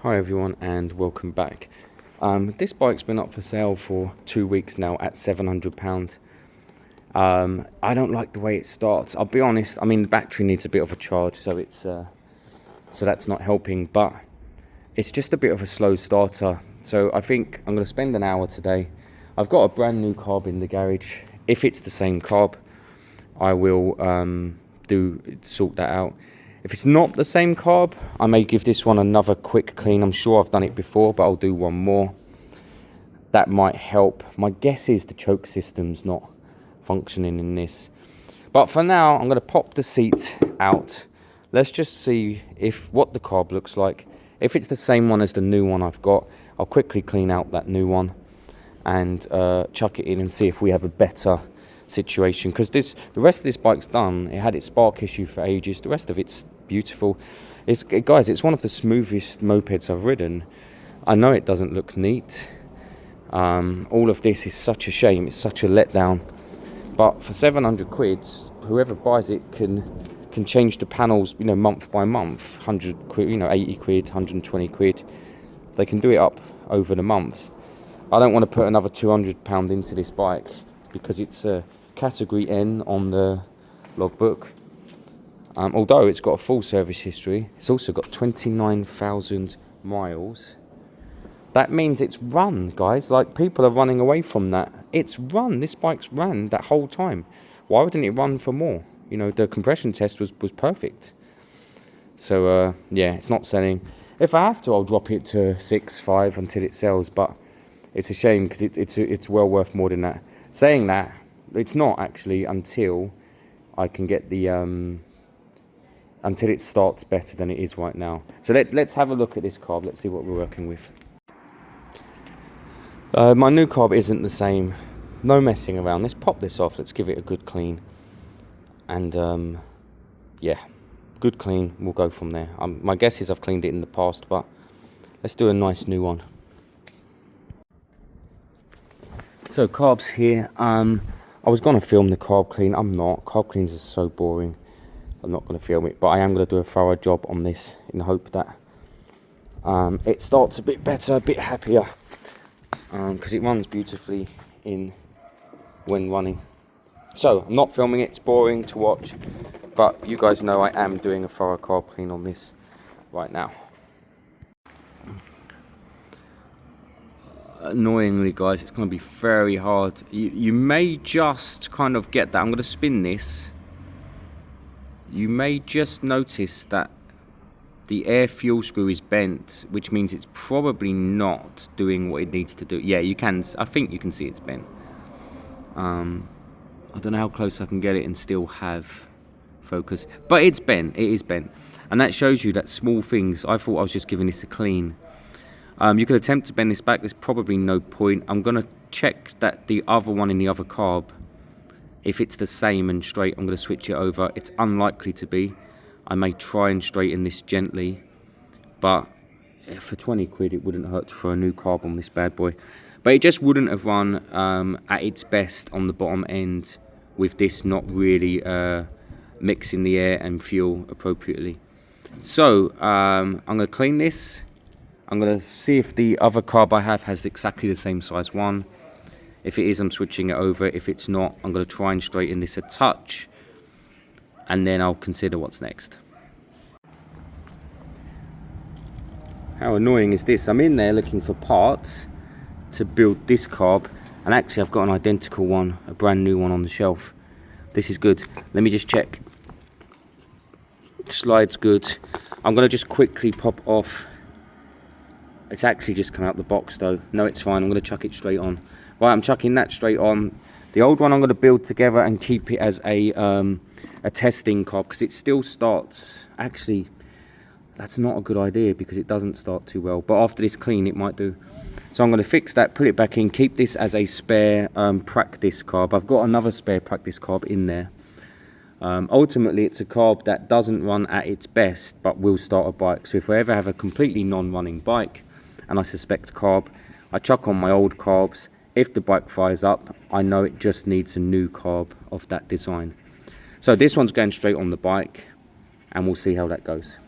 Hi everyone and welcome back. This bike's been up for sale for 2 weeks now at £700. I don't like the way it starts. I'll be honest. I mean, the battery needs a bit of a charge, so that's not helping. But it's just a bit of a slow starter. So I think I'm going to spend an hour today. I've got a brand new carb in the garage. If it's the same carb, I will sort that out. If it's not the same carb, I may give this one another quick clean. I'm sure I've done it before, but I'll do one more. That might help. My guess is the choke system's not functioning in this. But for now, I'm going to pop the seat out. Let's just see what the carb looks like. If it's the same one as the new one I've got, I'll quickly clean out that new one and chuck it in and see if we have a better situation. Because the rest of this bike's done. It had its spark issue for ages. The rest of it's beautiful. Guys, it's one of the smoothest mopeds I've ridden. I know it doesn't look neat. All of this is such a shame. It's such a letdown. But for 700 quid, whoever buys it can change the panels, month by month. 100 quid, 80 quid, 120 quid. They can do it up over the months. I don't want to put another £200 into this bike because it's a category N on the logbook. Although it's got a full service history, it's also got 29,000 miles. That means it's run, guys. Like, people are running away from that. It's run. This bike's ran that whole time. Why wouldn't it run for more? The compression test was perfect. So, yeah, it's not selling. If I have to, I'll drop it to 6.5 until it sells. But it's a shame because it's well worth more than that. Saying that, it's not actually until I can get the until it starts better than it is right now. So let's have a look at this carb. Let's see what we're working with. My new carb isn't the same. No messing around. Let's pop this off. Let's give it a good clean. And yeah, good clean. We'll go from there. My guess is I've cleaned it in the past, but let's do a nice new one. So carbs here. I was going to film the carb clean. I'm not. Carb cleans are so boring. I'm not going to film it, but I am going to do a thorough job on this in the hope that it starts a bit better, a bit happier, because it runs beautifully when running. So I'm not filming it. It's boring to watch, but you guys know I am doing a thorough carb clean on this right now. Annoyingly, guys, it's going to be very hard. You may just kind of get that. I'm going to spin this. You may just notice that the air fuel screw is bent, which means it's probably not doing what it needs to do. Yeah, you can. I think you can see it's bent. I don't know how close I can get it and still have focus, but it's bent. It is bent, and that shows you that small things. I thought I was just giving this a clean. You could attempt to bend this back. There's probably no point. I'm going to check that the other one in the other carb, if it's the same and straight, I'm going to switch it over. It's unlikely to be. I may try and straighten this gently, but for 20 quid, it wouldn't hurt to throw a new carb on this bad boy. But it just wouldn't have run at its best on the bottom end with this not really mixing the air and fuel appropriately. So I'm going to clean this. I'm going to see if the other carb I have has exactly the same size one. If it is, I'm switching it over. If it's not, I'm going to try and straighten this a touch, and then I'll consider what's next. How annoying is this? I'm in there looking for parts to build this carb, and actually I've got an identical one, a brand new one on the shelf. This is good. Let me just check. Slide's good. I'm going to just quickly pop off. It's actually just come out the box though. No, it's fine. I'm going to chuck it straight on. Right, I'm chucking that straight on. The old one I'm going to build together and keep it as a testing carb because it still starts. Actually, that's not a good idea because it doesn't start too well. But after this clean, it might do. So I'm going to fix that, put it back in, keep this as a spare practice carb. I've got another spare practice carb in there. Ultimately, it's a carb that doesn't run at its best, but will start a bike. So if I ever have a completely non-running bike, and I suspect carb, I chuck on my old carbs. If the bike fires up, I know it just needs a new carb of that design. So this one's going straight on the bike, and we'll see how that goes.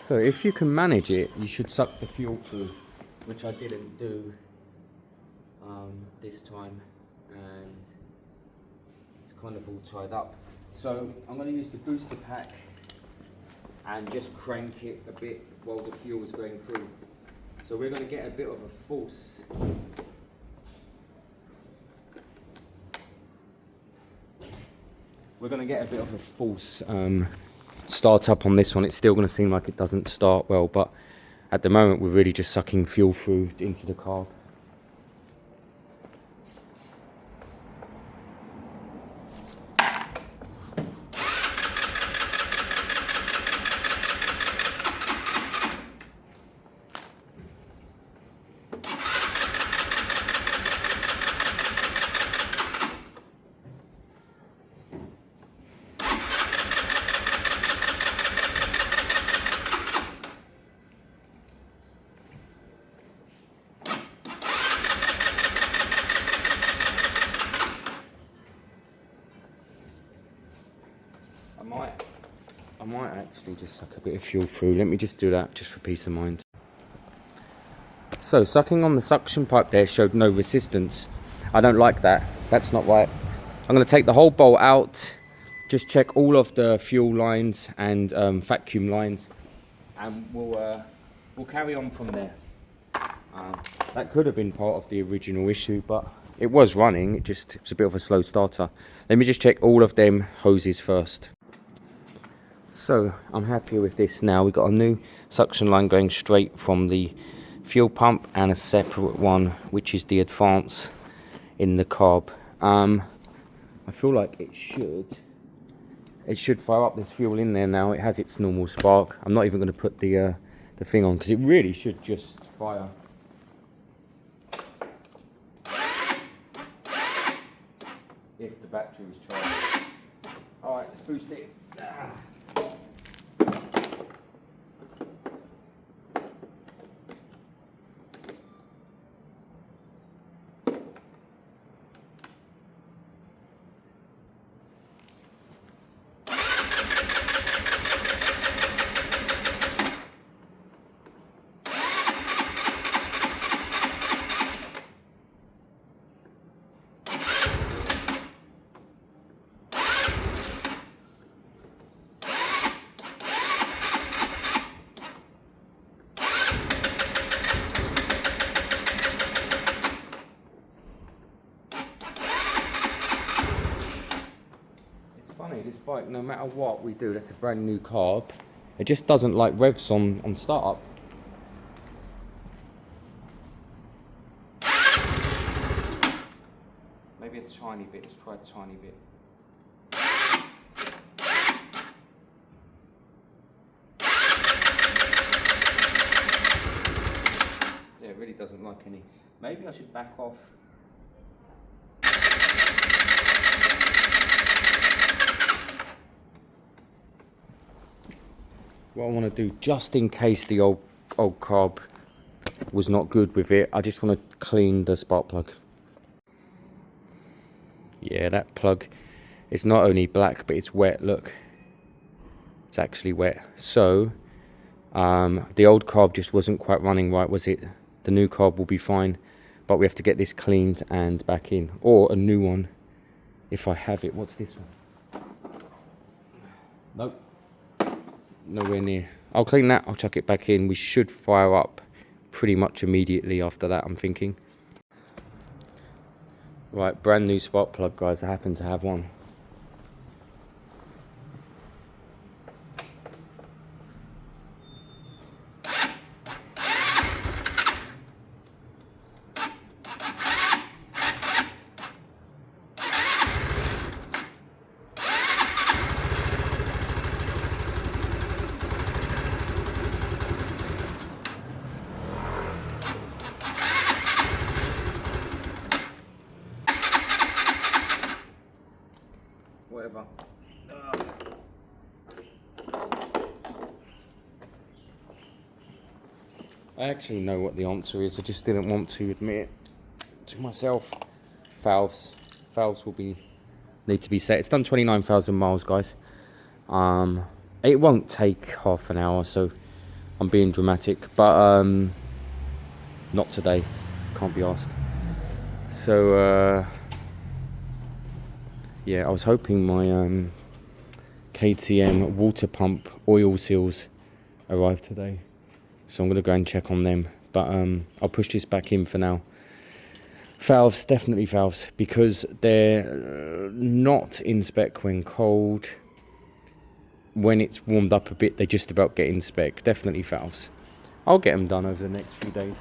So if you can manage it, you should suck the fuel through, which I didn't do this time, and it's kind of all tied up. So I'm going to use the booster pack and just crank it a bit while the fuel is going through. So we're going to get a bit of a force. We're going to get a bit of a false start up on this one. It's still going to seem like it doesn't start well, but at the moment we're really just sucking fuel through into the carb. I might actually just suck a bit of fuel through. Let me just do that just for peace of mind. So sucking on the suction pipe there showed no resistance. I don't like that. That's not right. I'm going to take the whole bolt out, just check all of the fuel lines and vacuum lines, and we'll carry on from there. That could have been part of the original issue, but it was running. It was a bit of a slow starter. Let me just check all of them hoses first. So I'm happy with this now. We've got a new suction line going straight from the fuel pump and a separate one, which is the advance in the carb. I feel like it should fire up this fuel in there now. It has its normal spark. I'm not even going to put the thing on because it really should just fire. If the battery was charged. Alright, let's boost it. This bike, no matter what we do, that's a brand new carb, it just doesn't like revs on startup. Maybe a tiny bit. Let's try a tiny bit. Yeah, it really doesn't like any. Maybe I should back off. What I want to do, just in case the old carb was not good with it, I just want to clean the spark plug. Yeah, that plug is not only black, but it's wet. Look, it's actually wet. So the old carb just wasn't quite running right, was it? The new carb will be fine, but we have to get this cleaned and back in, or a new one if I have it. What's this one? Nope. Nowhere near. I'll clean that, I'll chuck it back in. We should fire up pretty much immediately after that, I'm thinking. Right, brand new spark plug, guys. I happen to have one. Whatever. I actually know what the answer is. I just didn't want to admit it to myself. Valves will need to be set. It's done 29,000 miles, guys. It won't take half an hour, so I'm being dramatic, but not today. Can't be asked. So yeah, I was hoping my KTM water pump oil seals arrived today, so I'm gonna go and check on them. But I'll push this back in for now. Valves, definitely valves, because they're not in spec when cold. When it's warmed up a bit, they just about get in spec. Definitely valves. I'll get them done over the next few days.